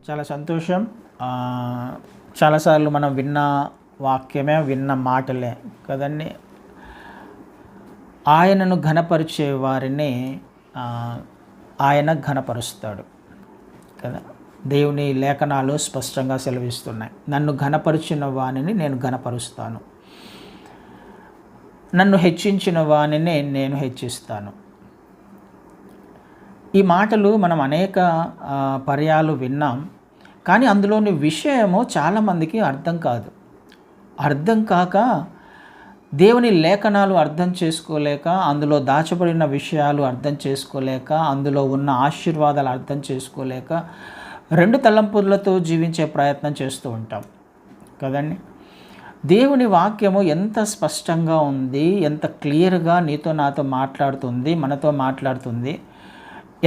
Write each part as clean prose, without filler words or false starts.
చాలా సంతోషం. చాలాసార్లు మనం విన్న వాక్యమే, విన్న మాటలే కదండి. ఆయనను ఘనపరిచే వారిని ఆయన ఘనపరుస్తాడు కదా. దేవుని లేఖనాలు స్పష్టంగా సెలవిస్తున్నాయి. నన్ను ఘనపరిచిన వానిని నేను ఘనపరుస్తాను, నన్ను హెచ్చించిన వానిని నేను హెచ్చిస్తాను. ఈ మాటలు మనం అనేక పర్యాలు విన్నాం, కానీ అందులోని విషయము చాలామందికి అర్థం కాదు. అర్థం కాక దేవుని లేఖనాలు అర్థం చేసుకోలేక, అందులో దాచబడిన విషయాలు అర్థం చేసుకోలేక, అందులో ఉన్న ఆశీర్వాదాలు అర్థం చేసుకోలేక రెండు తలంపులతో జీవించే ప్రయత్నం చేస్తూ ఉంటాం కదండి. దేవుని వాక్యము ఎంత స్పష్టంగా ఉంది, ఎంత క్లియర్గా నీతో నాతో మాట్లాడుతుంది, మనతో మాట్లాడుతుంది.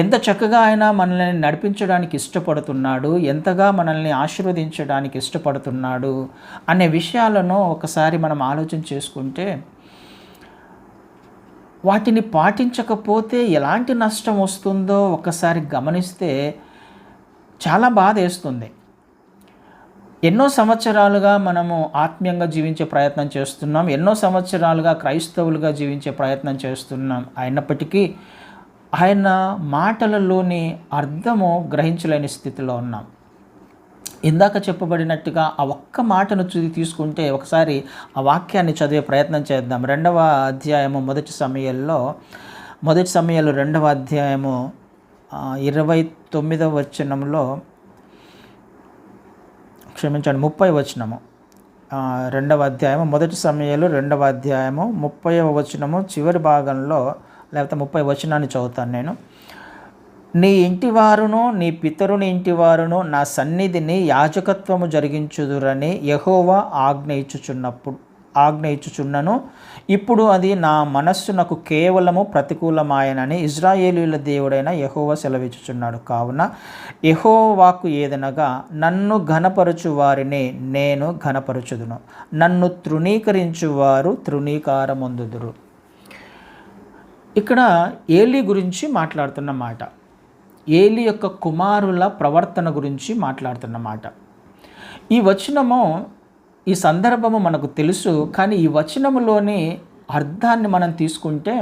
ఎంత చక్కగా ఆయన మనల్ని నడిపించడానికి ఇష్టపడుతున్నాడు, ఎంతగా మనల్ని ఆశీర్వదించడానికి ఇష్టపడుతున్నాడు అనే విషయాలను ఒకసారి మనం ఆలోచన చేసుకుంటే, వాటిని పాటించకపోతే ఎలాంటి నష్టం వస్తుందో ఒకసారి గమనిస్తే చాలా బాధ వేస్తుంది. ఎన్నో సంవత్సరాలుగా మనము ఆత్మీయంగా జీవించే ప్రయత్నం చేస్తున్నాం, ఎన్నో సంవత్సరాలుగా క్రైస్తవులుగా జీవించే ప్రయత్నం చేస్తున్నాం. అయినప్పటికీ ఆయన మాటలలోని అర్థము గ్రహించలేని స్థితిలో ఉన్నాం. ఇందాక చెప్పబడినట్టుగా ఆ ఒక్క మాటను తీసుకుంటే ఒకసారి ఆ వాక్యాన్ని చదివే ప్రయత్నం చేద్దాం. 2వ అధ్యాయము మొదటి సమయంలో 2వ అధ్యాయము 29వ వచనంలో, క్షమించండి 30వ వచనము, 2వ అధ్యాయము మొదటి సమయంలో 2వ అధ్యాయము 30వ వచనము చివరి భాగంలో, లేకపోతే 30 వచనాన్ని చదువుతాను నేను. నీ ఇంటివారును నీ పితరుని ఇంటివారును నా సన్నిధిని యాజకత్వము జరిగించుదురని యెహోవా ఆజ్ఞ ఇచ్చుచున్నను. ఇప్పుడు అది నా మనస్సునకు కేవలము ప్రతికూలమాయనని ఇశ్రాయేలీయుల దేవుడైన యెహోవా సెలవిచ్చుచున్నాడు. కావున యెహోవాకు ఏదనగా, నన్ను ఘనపరచు వారిని నేను ఘనపరచుదును, నన్ను తృణీకరించువారు తృణీకారమొందుదురు. ఇక్కడ ఏలీ గురించి మాట్లాడుతున్న మాట, ఏలీ యొక్క కుమారుల ప్రవర్తన గురించి మాట్లాడుతున్న మాట. ఈ వచనము, ఈ సందర్భము మనకు తెలుసు, కానీ ఈ వచనములోని అర్థాన్ని మనం తీసుకుంటే,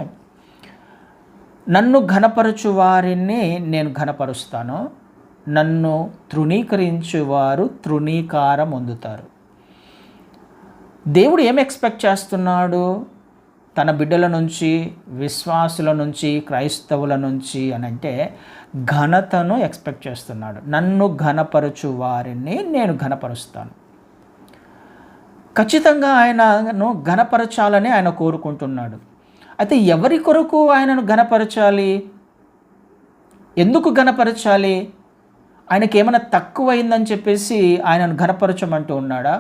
నన్ను ఘనపరచు వారిని నేను ఘనపరుస్తాను, నన్ను తృణీకరించువారు తృణీకారం పొందుతారు. దేవుడు ఏం ఎక్స్పెక్ట్ చేస్తున్నాడు తన బిడ్డల నుంచి, విశ్వాసుల నుంచి, క్రైస్తవుల నుంచి అని అంటే ఘనతను ఎక్స్పెక్ట్ చేస్తున్నాడు. నన్ను ఘనపరచు వారిని నేను ఘనపరుస్తాను. ఖచ్చితంగా ఆయనను ఘనపరచాలని ఆయన కోరుకుంటున్నాడు. అయితే ఎవరి కొరకు ఆయనను ఘనపరచాలి? ఎందుకు ఘనపరచాలి? ఆయనకి ఏమైనా తక్కువైందని చెప్పేసి ఆయనను ఘనపరచమంటూ ఉన్నాడా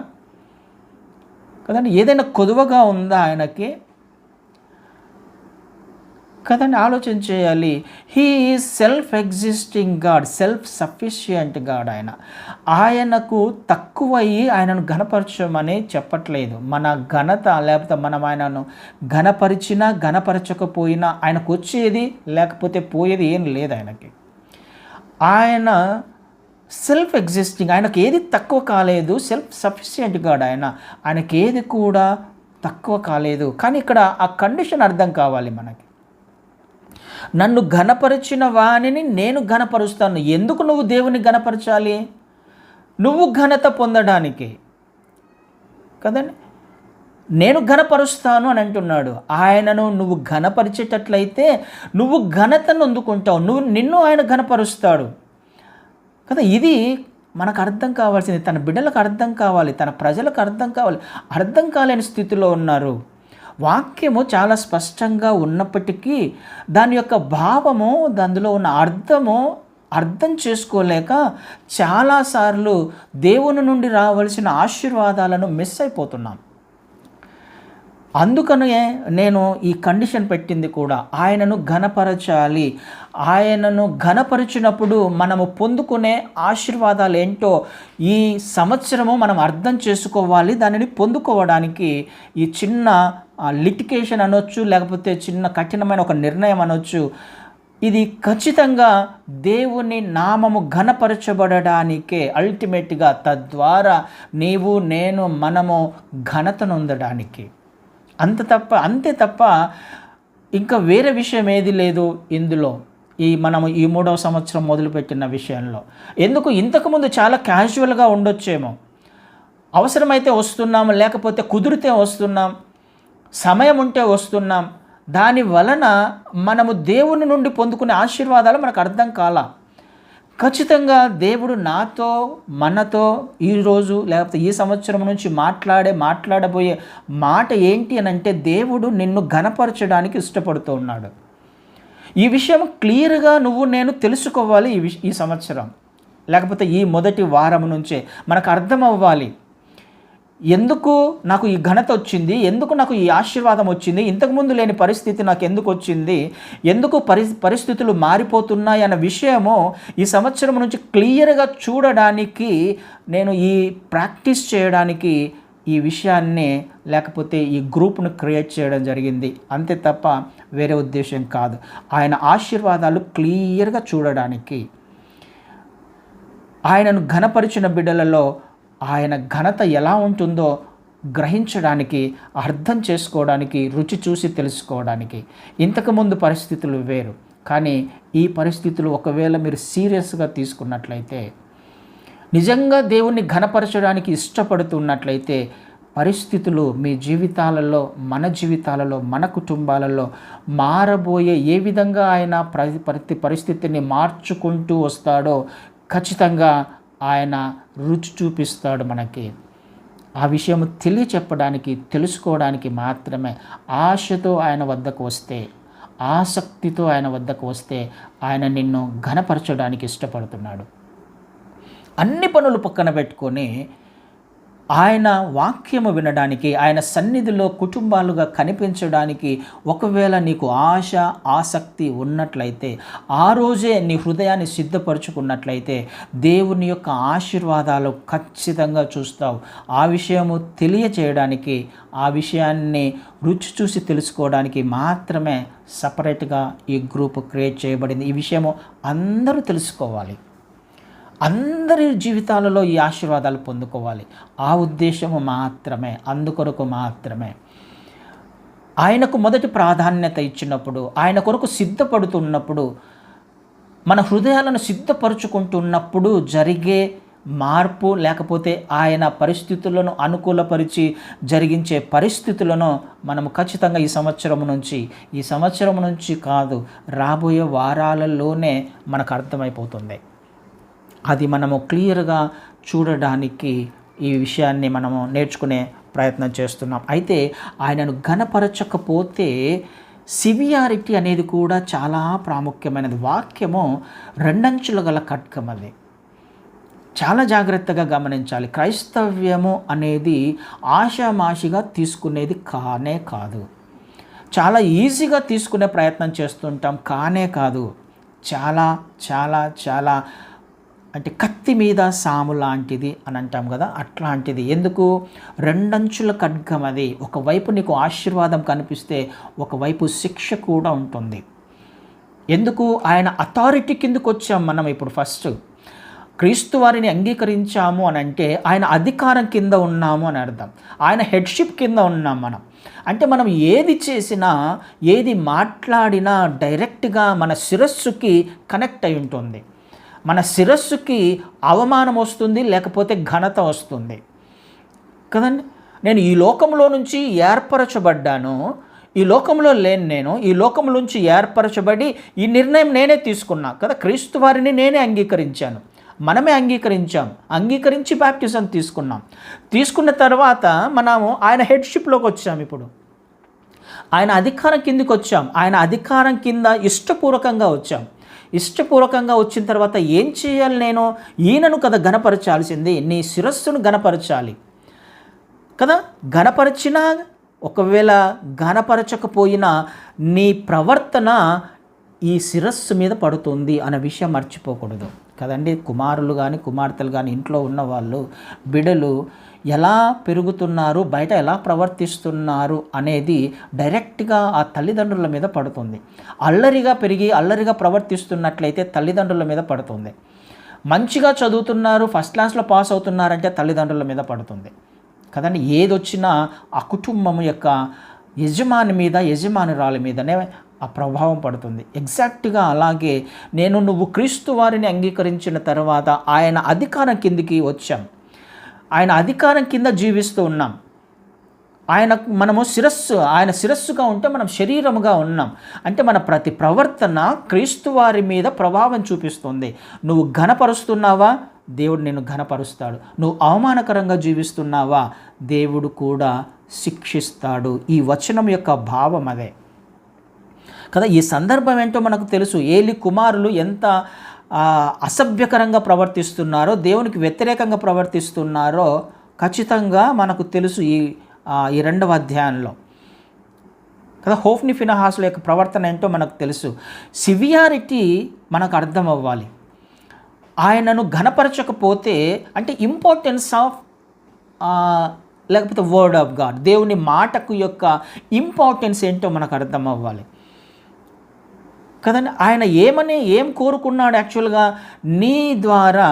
కదండి? ఏదైనా కొదువగా ఉందా ఆయనకి కదండి? ఆలోచన చేయాలి. He is self existing God, self sufficient God. ఆయనకు తక్కువయ్యి ఆయనను ఘనపరచమని చెప్పట్లేదు. మన ఘనత, లేకపోతే మనం ఆయనను ఘనపరిచినా ఘనపరచకపోయినా ఆయనకు వచ్చేది లేకపోతే పోయేది ఏం లేదు ఆయనకి. ఆయన సెల్ఫ్ ఎగ్జిస్టింగ్, ఆయనకు ఏది తక్కువ కాలేదు. సెల్ఫ్ సఫిషియంట్ గాడ్ ఆయనకి ఏది కూడా తక్కువ కాలేదు. కానీ ఇక్కడ ఆ కండిషన్ అర్థం కావాలి మనకి. నన్ను ఘనపరిచిన వానిని నేను ఘనపరుస్తాను. ఎందుకు నువ్వు దేవుని ఘనపరచాలి? నువ్వు ఘనత పొందడానికి కదండి. నేను ఘనపరుస్తాను అని అంటున్నాడు. ఆయనను నువ్వు ఘనపరిచేటట్లయితే నువ్వు ఘనతను అందుకుంటావు, నిన్ను ఆయన ఘనపరుస్తాడు కదా. ఇది మనకు అర్థం కావాల్సింది, తన బిడ్డలకు అర్థం కావాలి, తన ప్రజలకు అర్థం కావాలి. అర్థం కాలేని స్థితిలో ఉన్నారు. వాక్యము చాలా స్పష్టంగా ఉన్నప్పటికీ దాని యొక్క భావము, అందులో ఉన్న అర్థం చేసుకోలేక చాలాసార్లు దేవుని నుండి రావాల్సిన ఆశీర్వాదాలను మిస్ అయిపోతున్నాం. అందుకనే నేను ఈ కండిషన్ పెట్టింది కూడా, ఆయనను ఘనపరచాలి. ఆయనను ఘనపరిచినప్పుడు మనము పొందుకునే ఆశీర్వాదాలు ఏంటో ఈ సంవత్సరము మనం అర్థం చేసుకోవాలి. దానిని పొందుకోవడానికి ఈ చిన్న లిటికేషన్ అనొచ్చు, లేకపోతే చిన్న కఠినమైన ఒక నిర్ణయం అనొచ్చు, ఇది ఖచ్చితంగా దేవుని నామము ఘనపరచబడడానికే, అల్టిమేట్గా తద్వారా నీవు నేను మనము ఘనతనొందడానికి. అంతే తప్ప ఇంకా వేరే విషయం ఏది లేదు ఇందులో. మనము ఈ 3వ సంవత్సరం మొదలుపెట్టిన విషయంలో ఎందుకు ఇంతకుముందు చాలా క్యాజువల్గా ఉండొచ్చేమో, అవసరమైతే వస్తున్నాం, లేకపోతే కుదిరితే వస్తున్నాం, సమయం ఉంటే వస్తున్నాం, దాని వలన మనము దేవుని నుండి పొందుకునే ఆశీర్వాదాలు మనకు అర్థం కాల. ఖచ్చితంగా దేవుడు నాతో మనతో ఈరోజు లేకపోతే ఈ సంవత్సరం నుంచి మాట్లాడబోయే మాట ఏంటి అని అంటే, దేవుడు నిన్ను ఘనపరచడానికి ఇష్టపడుతూ ఉన్నాడు. ఈ విషయం క్లియర్గా నువ్వు నేను తెలుసుకోవాలి ఈ సంవత్సరం, లేకపోతే ఈ మొదటి వారం నుంచే మనకు అర్థం అవ్వాలి. ఎందుకు నాకు ఈ ఘనత వచ్చింది, ఎందుకు నాకు ఈ ఆశీర్వాదం వచ్చింది, ఇంతకుముందు లేని పరిస్థితి నాకు ఎందుకు వచ్చింది, ఎందుకు పరిస్థితులు మారిపోతున్నాయి అన్న విషయము ఈ సంవత్సరం నుంచి క్లియర్గా చూడడానికి నేను ఈ ప్రాక్టీస్ చేయడానికి ఈ విషయాన్ని లేకపోతే ఈ గ్రూప్ను క్రియేట్ చేయడం జరిగింది. అంతే తప్ప వేరే ఉద్దేశం కాదు. ఆయన ఆశీర్వాదాలు క్లియర్గా చూడడానికి, ఆయనను ఘనపరిచిన బిడ్డలలో ఆయన ఘనత ఎలా ఉంటుందో గ్రహించడానికి, అర్థం చేసుకోవడానికి, రుచి చూసి తెలుసుకోవడానికి. ఇంతకుముందు పరిస్థితులు వేరు, కానీ ఈ పరిస్థితులు ఒకవేళ మీరు సీరియస్గా తీసుకున్నట్లయితే, నిజంగా దేవుణ్ణి ఘనపరచడానికి ఇష్టపడుతున్నట్లయితే, పరిస్థితులు మీ జీవితాలలో, మన జీవితాలలో, మన కుటుంబాలలో మారబోయే, ఏ విధంగా ఆయన ప్రతి పరిస్థితిని మార్చుకుంటూ వస్తాడో ఖచ్చితంగా ఆయన రుచి చూపిస్తాడు మనకి. ఆ విషయం తెలియచెప్పడానికి, తెలుసుకోవడానికి మాత్రమే ఆశతో ఆయన వద్దకు వస్తే, ఆసక్తితో ఆయన వద్దకు వస్తే ఆయన నిన్ను ఘనపరచడానికి ఇష్టపడుతున్నాడు. అన్ని పనులు పక్కన పెట్టుకొని ఆయన వాక్యము వినడానికి, ఆయన సన్నిధిలో కుటుంబాలుగా కనిపించడానికి ఒకవేళ నీకు ఆశ, ఆసక్తి ఉన్నట్లయితే, ఆ రోజే నీ హృదయాన్ని సిద్ధపరచుకున్నట్లయితే దేవుని యొక్క ఆశీర్వాదాలు ఖచ్చితంగా చూస్తావు. ఆ విషయము తెలియచేయడానికి, ఆ విషయాన్ని రుచి చూసి తెలుసుకోవడానికి మాత్రమే సపరేట్గా ఈ గ్రూప్ క్రియేట్ చేయబడింది. ఈ విషయము అందరూ తెలుసుకోవాలి, అందరి జీవితాలలో ఈ ఆశీర్వాదాలు పొందుకోవాలి. ఆ ఉద్దేశము మాత్రమే, అందుకొరకు మాత్రమే ఆయనకు మొదటి ప్రాధాన్యత ఇచ్చినప్పుడు, ఆయన కొరకు సిద్ధపడుతున్నప్పుడు, మన హృదయాలను సిద్ధపరచుకుంటున్నప్పుడు జరిగే మార్పు, లేకపోతే ఆయన పరిస్థితులను అనుకూలపరిచి జరిగించే పరిస్థితులను మనము ఖచ్చితంగా ఈ సంవత్సరం నుంచి కాదు, రాబోయే వారాలలోనే మనకు అర్థమైపోతుంది. అది మనము క్లియర్గా చూడడానికి ఈ విషయాన్ని మనము నేర్చుకునే ప్రయత్నం చేస్తున్నాం. అయితే ఆయనను ఘనపరచకపోతే సివియారిటీ అనేది కూడా చాలా ప్రాముఖ్యమైనది. వాక్యము 2 అంచులు గల ఖడ్గం, అది చాలా జాగ్రత్తగా గమనించాలి. క్రైస్తవ్యము అనేది ఆషామాషిగా తీసుకునేది కానే కాదు. చాలా ఈజీగా తీసుకునే ప్రయత్నం చేస్తుంటాం, కానే కాదు. చాలా చాలా చాలా అంటే కత్తి మీద సాము లాంటిది అని అంటాం కదా, అట్లాంటిది. ఎందుకు? 2 అంచుల ఖడ్గం అది. ఒకవైపు నీకు ఆశీర్వాదం కనిపిస్తే ఒకవైపు శిక్ష కూడా ఉంటుంది. ఎందుకు? ఆయన అథారిటీ కిందకు వచ్చాం మనం ఇప్పుడు. ఫస్ట్ క్రీస్తు వారిని అంగీకరించాము అని అంటే ఆయన అధికారం కింద ఉన్నాము అని అర్థం. ఆయన హెడ్షిప్ కింద ఉన్నాం మనం. అంటే మనం ఏది చేసినా, ఏది మాట్లాడినా డైరెక్ట్గా మన శిరస్సుకి కనెక్ట్ అయి ఉంటుంది. మన శిరస్సుకి అవమానం వస్తుంది, లేకపోతే ఘనత వస్తుంది కదండి. నేను ఈ లోకంలో నుంచి ఏర్పరచబడ్డాను, ఈ లోకంలో లేను నేను, ఈ లోకం నుంచి ఏర్పరచబడి ఈ నిర్ణయం నేనే తీసుకున్నా కదా. క్రీస్తు వారిని నేనే అంగీకరించాను, మనమే అంగీకరించి బాప్టిజం తీసుకున్న తర్వాత మనము ఆయన హెడ్షిప్లోకి వచ్చాం. ఇప్పుడు ఆయన అధికారం కిందకి వచ్చాం. ఆయన అధికారం కింద ఇష్టపూర్వకంగా వచ్చిన తర్వాత ఏం చేయాలి? నేను ఈయనను కదా ఘనపరచాల్సింది, నీ శిరస్సును ఘనపరచాలి కదా. ఘనపరిచినా, ఒకవేళ ఘనపరచకపోయినా నీ ప్రవర్తన ఈ శిరస్సు మీద పడుతుంది అనే విషయం మర్చిపోకూడదు కదండి. కుమారులు కానీ కుమార్తెలు కానీ ఇంట్లో ఉన్న వాళ్ళు, బిడ్డలు ఎలా పెరుగుతున్నారు, బయట ఎలా ప్రవర్తిస్తున్నారు అనేది డైరెక్ట్గా ఆ తల్లిదండ్రుల మీద పడుతుంది. అల్లరిగా పెరిగి అల్లరిగా ప్రవర్తిస్తున్నట్లయితే తల్లిదండ్రుల మీద పడుతుంది. మంచిగా చదువుతున్నారు, ఫస్ట్ క్లాస్లో పాస్ అవుతున్నారంటే తల్లిదండ్రుల మీద పడుతుంది కదండి. ఏదొచ్చినా ఆ కుటుంబం యొక్క యజమాని మీద, యజమానురాలి మీదనే ఆ ప్రభావం పడుతుంది. ఎగ్జాక్ట్గా అలాగే నువ్వు క్రీస్తు వారిని అంగీకరించిన తర్వాత ఆయన అధికారం కిందికి వచ్చాం. ఆయన అధికారం కింద జీవిస్తూ ఉన్నాం. ఆయన శిరస్సుగా ఉంటే మనం శరీరముగా ఉన్నాం. అంటే మన ప్రతి ప్రవర్తన క్రీస్తు వారి మీద ప్రభావం చూపిస్తుంది. నువ్వు ఘనపరుస్తున్నావా, దేవుడు నిన్ను ఘనపరుస్తాడు. నువ్వు అవమానకరంగా జీవిస్తున్నావా, దేవుడు కూడా శిక్షిస్తాడు. ఈ వచనం యొక్క భావం అదే కదా. ఈ సందర్భం ఏంటో మనకు తెలుసు. ఏలి కుమారులు ఎంత అసభ్యకరంగా ప్రవర్తిస్తున్నారో, దేవునికి వ్యతిరేకంగా ప్రవర్తిస్తున్నారో ఖచ్చితంగా మనకు తెలుసు ఈ 2వ అధ్యాయంలో కదా. హోఫ్ని ఫినహాసుల యొక్క ప్రవర్తన ఏంటో మనకు తెలుసు. సివియారిటీ మనకు అర్థం అవ్వాలి. ఆయనను ఘనపరచకపోతే అంటే ఇంపార్టెన్స్ ఆఫ్ లేకపోతే వర్డ్ ఆఫ్ గాడ్, దేవుని మాటకు యొక్క ఇంపార్టెన్స్ ఏంటో మనకు అర్థం అవ్వాలి కదండి. ఆయన ఏం కోరుకున్నాడు యాక్చువల్గా, నీ ద్వారా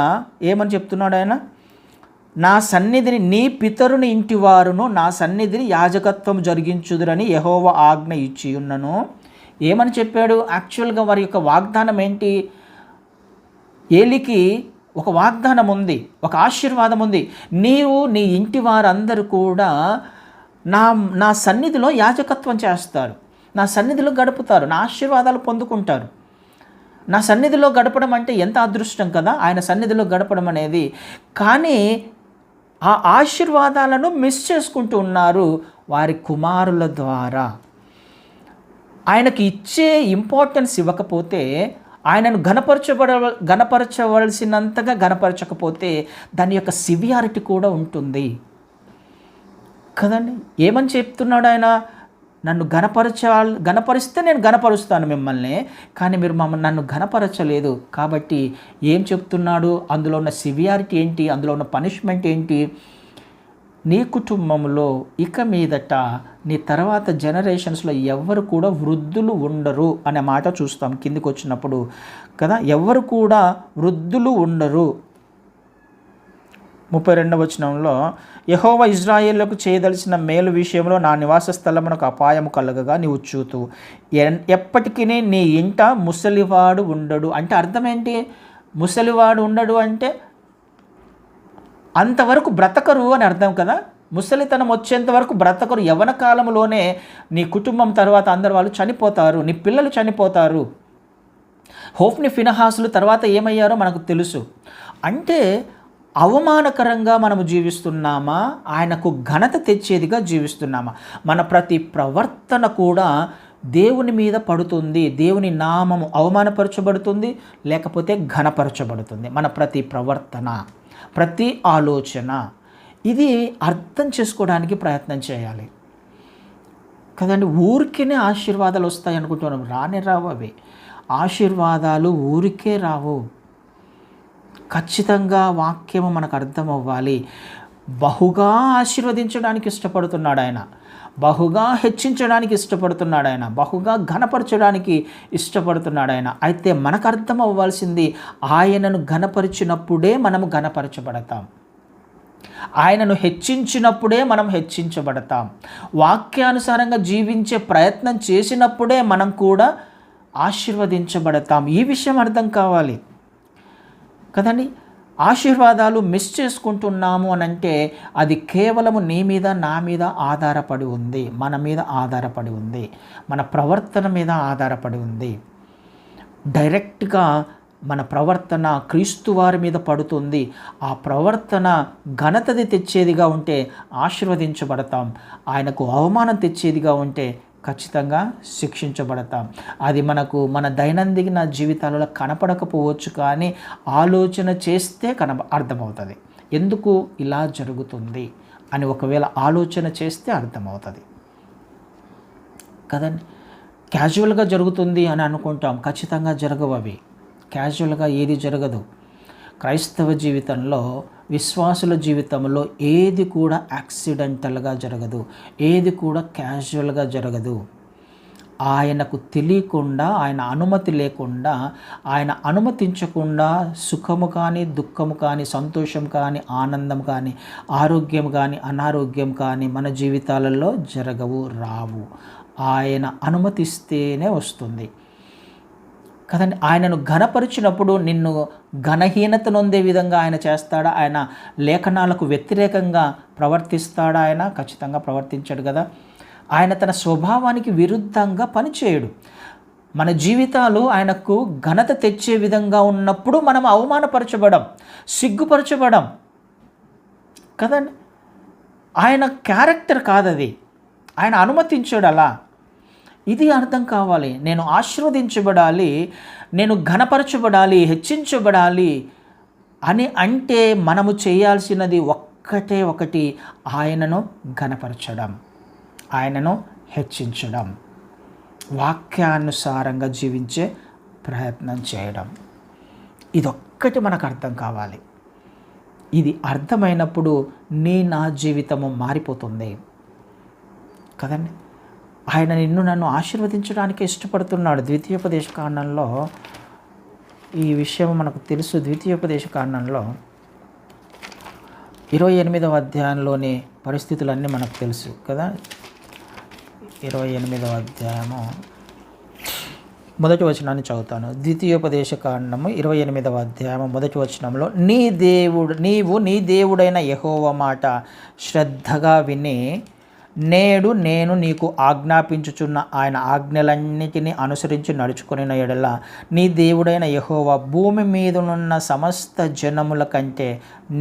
ఏమని చెప్తున్నాడు ఆయన, నా సన్నిధిని నీ పితరుని ఇంటి వారును నా సన్నిధిని యాజకత్వం జరిగించుదురని యెహోవా ఆజ్ఞ ఇచ్చి ఉన్నను. ఏమని చెప్పాడు యాక్చువల్గా? వారి యొక్క వాగ్దానం ఏంటి? ఏలికి ఒక వాగ్దానం ఉంది, ఒక ఆశీర్వాదం ఉంది. నీవు నీ ఇంటి వారందరూ కూడా నా సన్నిధిలో యాజకత్వం చేస్తారు, నా సన్నిధిలో గడుపుతారు, నా ఆశీర్వాదాలు పొందుకుంటారు. నా సన్నిధిలో గడపడం అంటే ఎంత అదృష్టం కదా, ఆయన సన్నిధిలో గడపడం అనేది. కానీ ఆ ఆశీర్వాదాలను మిస్ చేసుకుంటూ ఉన్నారు వారి కుమారుల ద్వారా. ఆయనకి ఇచ్చే ఇంపార్టెన్స్ ఇవ్వకపోతే, ఆయనను గణపరచవలసినంతగా గణపరచకపోతే దాని యొక్క సివియారిటీ కూడా ఉంటుంది కదండి. ఏమని చెప్తున్నాడు ఆయన? నన్ను గణపరిస్తే నేను గణపరుస్తాను మిమ్మల్ని, కానీ మీరు నన్ను గణపరచలేదు. కాబట్టి ఏం చెప్తున్నాడు? అందులో ఉన్న సివియారిటీ ఏంటి, అందులో ఉన్న పనిష్మెంట్ ఏంటి? నీ కుటుంబంలో ఇక మీదట నీ తర్వాత జనరేషన్స్లో ఎవ్వరు కూడా వృద్ధులు ఉండరు అనే మాట చూస్తాం కిందికి వచ్చినప్పుడు కదా. ఎవ్వరు కూడా వృద్ధులు ఉండరు. 32వ వచనంలో, యెహోవా ఇజ్రాయేలుకు చేయదలిచిన మేలు విషయంలో నా నివాస స్థలమునకు అపాయము కలగగా నీవు చూతు ఎప్పటికీ నీ ఇంట ముసలివాడు ఉండడు. అంటే అర్థం ఏంటి? ముసలివాడు ఉండడు అంటే అంతవరకు బ్రతకరు అని అర్థం కదా. ముసలితనం వచ్చేంత వరకు బ్రతకరు. యవ్వన కాలంలోనే నీ కుటుంబం తర్వాత అందరు వాళ్ళు చనిపోతారు, నీ పిల్లలు చనిపోతారు. హోఫ్ని ఫినహాసులు తర్వాత ఏమయ్యారో మనకు తెలుసు. అంటే అవమానకరంగా మనము జీవిస్తున్నామా, ఆయనకు ఘనత తెచ్చేదిగా జీవిస్తున్నామా? మన ప్రతి ప్రవర్తన కూడా దేవుని మీద పడుతుంది. దేవుని నామము అవమానపరచబడుతుంది, లేకపోతే ఘనపరచబడుతుంది. మన ప్రతి ప్రవర్తన, ప్రతి ఆలోచన, ఇది అర్థం చేసుకోవడానికి ప్రయత్నం చేయాలి కదండి. ఊరికేనే ఆశీర్వాదాలు వస్తాయి అనుకుంటున్నాం, రావు అవి. ఆశీర్వాదాలు ఊరికే రావు. ఖచ్చితంగా వాక్యము మనకు అర్థం అవ్వాలి. బహుగా ఆశీర్వదించడానికి ఇష్టపడుతున్నాడు ఆయన, బహుగా హెచ్చించడానికి ఇష్టపడుతున్నాడు ఆయన, బహుగా ఘనపరచడానికి ఇష్టపడుతున్నాడు ఆయన. అయితే మనకు అర్థం అవ్వాల్సింది, ఆయనను ఘనపరిచినప్పుడే మనము ఘనపరచబడతాం, ఆయనను హెచ్చించినప్పుడే మనం హెచ్చించబడతాం, వాక్యానుసారంగా జీవించే ప్రయత్నం చేసినప్పుడే మనం కూడా ఆశీర్వదించబడతాం. ఈ విషయం అర్థం కావాలి కదండి. ఆశీర్వాదాలు మిస్ చేసుకుంటున్నాము అని అంటే అది కేవలము నీ మీద, నా మీద ఆధారపడి ఉంది, మన మీద ఆధారపడి ఉంది, మన ప్రవర్తన మీద ఆధారపడి ఉంది. డైరెక్ట్గా మన ప్రవర్తన క్రీస్తు వారి మీద పడుతుంది. ఆ ప్రవర్తన ఘనతది తెచ్చేదిగా ఉంటే ఆశీర్వదించబడతాం, ఆయనకు అవమానం తెచ్చేదిగా ఉంటే ఖచ్చితంగా శిక్షించబడతాం. అది మన దైనందిన జీవితాలలో కనపడకపోవచ్చు, కానీ ఆలోచన చేస్తే అర్థమవుతుంది ఎందుకు ఇలా జరుగుతుంది అని. ఒకవేళ ఆలోచన చేస్తే అర్థమవుతుంది కదండి. క్యాజువల్గా జరుగుతుంది అని అనుకుంటాం, ఖచ్చితంగా జరగవు అవి. క్యాజువల్గా ఏది జరగదు. క్రైస్తవ జీవితంలో, విశ్వాసుల జీవితంలో ఏది కూడా యాక్సిడెంటల్గా జరగదు, ఏది కూడా క్యాజువల్గా జరగదు. ఆయనకు తెలియకుండా, ఆయన అనుమతి లేకుండా, ఆయన అనుమతించకుండా సుఖము కానీ, దుఃఖము కానీ, సంతోషం కానీ, ఆనందం కానీ, ఆరోగ్యం కానీ, అనారోగ్యం కానీ మన జీవితాలలో జరగవు, రావు. ఆయన అనుమతిస్తేనే వస్తుంది కదండి. ఆయనను ఘనపరిచినప్పుడు నిన్ను ఘనహీనత నొందే విధంగా ఆయన చేస్తాడా? ఆయన లేఖనాలకు వ్యతిరేకంగా ప్రవర్తిస్తాడా? ఆయన ఖచ్చితంగా ప్రవర్తించాడు కదా. ఆయన తన స్వభావానికి విరుద్ధంగా పనిచేయడు. మన జీవితాలు ఆయనకు ఘనత తెచ్చే విధంగా ఉన్నప్పుడు మనం అవమానపరచబడం, సిగ్గుపరచబడం కదండి. ఆయన క్యారెక్టర్ కాదది, ఆయన అనుమతించాడు అలా. ఇది అర్థం కావాలి. నేను ఆశీర్వదించబడాలి, నేను ఘనపరచబడాలి, హెచ్చించబడాలి అని అంటే మనము చేయాల్సినది ఒక్కటే ఒకటి, ఆయనను ఘనపరచడం, ఆయనను హెచ్చించడం, వాక్యానుసారంగా జీవించే ప్రయత్నం చేయడం. ఇదొక్కటి మనకు అర్థం కావాలి. ఇది అర్థమైనప్పుడు నా జీవితము మారిపోతుంది కదండి. ఆయన నిన్ను నన్ను ఆశీర్వదించడానికి ఇష్టపడుతున్నాడు. ద్వితీయోపదేశకాండంలో ఈ విషయం మనకు తెలుసు. ద్వితీయోపదేశకాండంలో 28వ అధ్యాయంలోని పరిస్థితులన్నీ మనకు తెలుసు కదా. 28వ అధ్యాయము మొదటి వచనాన్ని చదువుతాను. ద్వితీయోపదేశకాండము 28వ అధ్యాయము మొదటి వచనంలో, నీవు నీ దేవుడైన యెహోవా మాట శ్రద్ధగా విని నేడు నేను నీకు ఆజ్ఞాపించుచున్న ఆయన ఆజ్ఞలన్నిటినీ అనుసరించి నడుచుకుని ఎడల నీ దేవుడైన యెహోవా భూమి మీదనున్న సమస్త జనముల కంటే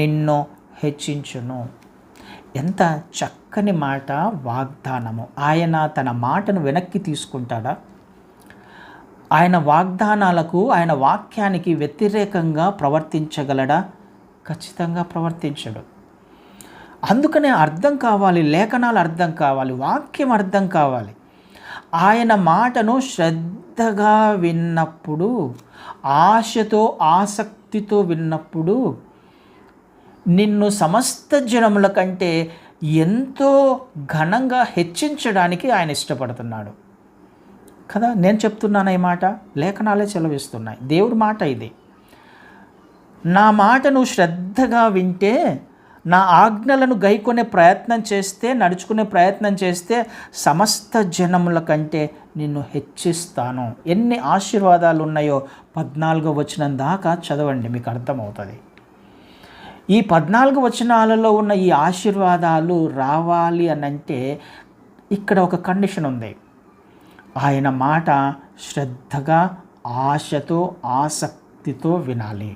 నిన్ను హెచ్చించును. ఎంత చక్కని మాట, వాగ్దానము. ఆయన తన మాటను వెనక్కి తీసుకుంటాడా? ఆయన వాగ్దానాలకు, ఆయన వాక్యానికి వ్యతిరేకంగా ప్రవర్తించగలడా? ఖచ్చితంగా ప్రవర్తించడు. అందుకనే అర్థం కావాలి, లేఖనాలు అర్థం కావాలి, వాక్యం అర్థం కావాలి. ఆయన మాటను శ్రద్ధగా విన్నప్పుడు, ఆశతో ఆసక్తితో విన్నప్పుడు నిన్ను సమస్త జనముల కంటే ఎంతో ఘనంగా హెచ్చించడానికి ఆయన ఇష్టపడుతున్నాడు కదా. నేను చెప్తున్నాను ఈ మాట, లేఖనాలే సెలవిస్తున్నాయి, దేవుడి మాట ఇది. నా మాటను శ్రద్ధగా వింటే, నా ఆజ్ఞలను గైకొనే ప్రయత్నం చేస్తే, నడుచుకునే ప్రయత్నం చేస్తే సమస్త జనముల కంటే నిన్ను హెచ్చిస్తాను. ఎన్ని ఆశీర్వాదాలు ఉన్నాయో 14వ వచనం దాకా చదవండి, మీకు అర్థమవుతుంది. ఈ 14 వచనాలలో ఉన్న ఈ ఆశీర్వాదాలు రావాలి అని అంటే ఇక్కడ ఒక కండిషన్ ఉంది. ఆయన మాట శ్రద్ధగా, ఆశతో, ఆసక్తితో వినాలి.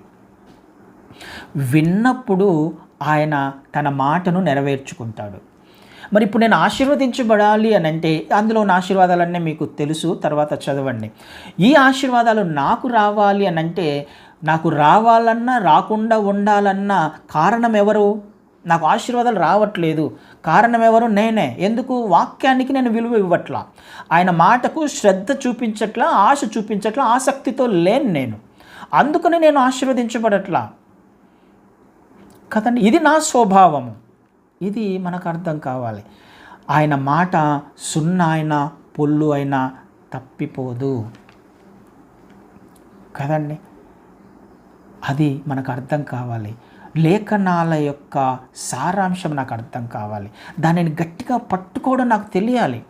విన్నప్పుడు ఆయన తన మాటను నెరవేర్చుకుంటాడు. మరి ఇప్పుడు నేను ఆశీర్వదించబడాలి అని అంటే అందులో ఉన్న ఆశీర్వాదాలన్నీ మీకు తెలుసు, తర్వాత చదవండి. ఈ ఆశీర్వాదాలు నాకు రావాలి అని అంటే, నాకు రావాలన్నా రాకుండా ఉండాలన్నా కారణం ఎవరు? నాకు ఆశీర్వాదాలు రావట్లేదు, కారణం ఎవరు? నేనే. ఎందుకు? వాక్యానికి నేను విలువ ఇవ్వట్లా, ఆయన మాటకు శ్రద్ధ చూపించట్లా, ఆశ చూపించట్లా, ఆసక్తితో లేను నేను. అందుకని నేను ఆశీర్వదించబడట్లా కదండి. ఇది నా స్వభావము. ఇది మనకు అర్థం కావాలి. ఆయన మాట సున్నా అయినా పొల్లు అయినా తప్పిపోదు కదండి. అది మనకు అర్థం కావాలి. లేఖనాల యొక్క సారాంశం నాకు అర్థం కావాలి. దానిని గట్టిగా పట్టుకోవడం నాకు తెలియాలి.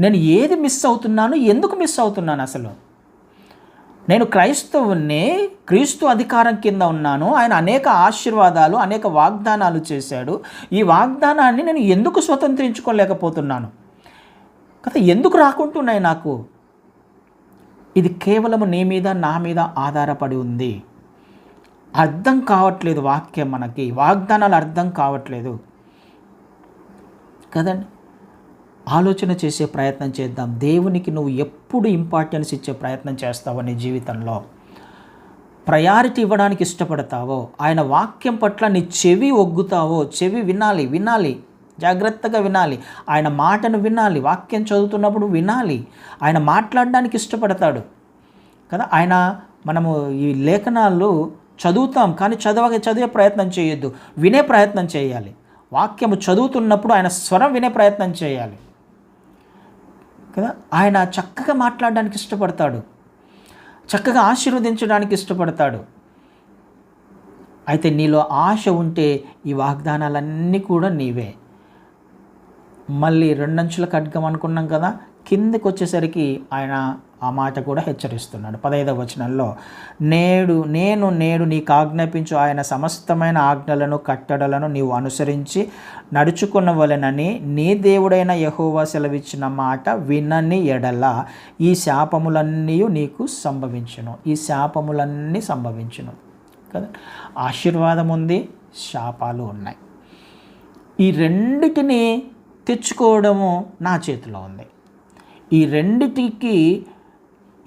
నేను ఏది మిస్ అవుతున్నాను, ఎందుకు మిస్ అవుతున్నాను? అసలు నేను క్రైస్తవుని, క్రీస్తు అధికారం కింద ఉన్నాను. ఆయన అనేక ఆశీర్వాదాలు, అనేక వాగ్దానాలు చేశాడు. ఈ వాగ్దానాన్ని నేను ఎందుకు స్వతంత్రించుకోలేకపోతున్నాను కదా? ఎందుకు రాకుంటున్నాయి నాకు? ఇది కేవలము నీ మీద, నా మీద ఆధారపడి ఉంది. అర్థం కావట్లేదు వాక్యం, మనకి వాగ్దానాలు అర్థం కావట్లేదు కదండి. ఆలోచన చేసే ప్రయత్నం చేద్దాం. దేవునికి నువ్వు ఎప్పుడు ఇంపార్టెన్స్ ఇచ్చే ప్రయత్నం చేస్తావో, నీ జీవితంలో ప్రయారిటీ ఇవ్వడానికి ఇష్టపడతావో, ఆయన వాక్యం పట్ల నీ చెవి ఒగ్గుతావో, చెవి వినాలి, జాగ్రత్తగా వినాలి, ఆయన మాటను వినాలి, వాక్యం చదువుతున్నప్పుడు వినాలి. ఆయన మాట్లాడడానికి ఇష్టపడతాడు కదా. ఆయన మనము ఈ లేఖనాలు చదువుతాం, కానీ చదివే ప్రయత్నం చేయొద్దు, వినే ప్రయత్నం చేయాలి. వాక్యము చదువుతున్నప్పుడు ఆయన స్వరం వినే ప్రయత్నం చేయాలి కదా. ఆయన చక్కగా మాట్లాడడానికి ఇష్టపడతాడు, చక్కగా ఆశీర్వదించడానికి ఇష్టపడతాడు. అయితే నీలో ఆశ ఉంటే ఈ వాగ్దానాలన్నీ కూడా నీవే. మళ్ళీ రెండంచుల ఖడ్గం అనుకున్నాం కదా, కిందకి వచ్చేసరికి ఆయన ఆ మాట కూడా హెచ్చరిస్తున్నాడు. 15వ వచనంలో, నేడు నీకు ఆజ్ఞాపించు ఆయన సమస్తమైన ఆజ్ఞలను కట్టడలను నీవు అనుసరించి నడుచుకునవలెనని నీ దేవుడైన యెహోవా సెలవిచ్చిన మాట వినని ఎడల ఈ శాపములన్నీ నీకు సంభవించును. ఈ శాపములన్నీ సంభవించును కదా. ఆశీర్వాదం ఉంది, శాపాలు ఉన్నాయి. ఈ రెండిటిని తెచ్చుకోవడము నా చేతిలో ఉంది. ఈ రెండిటికి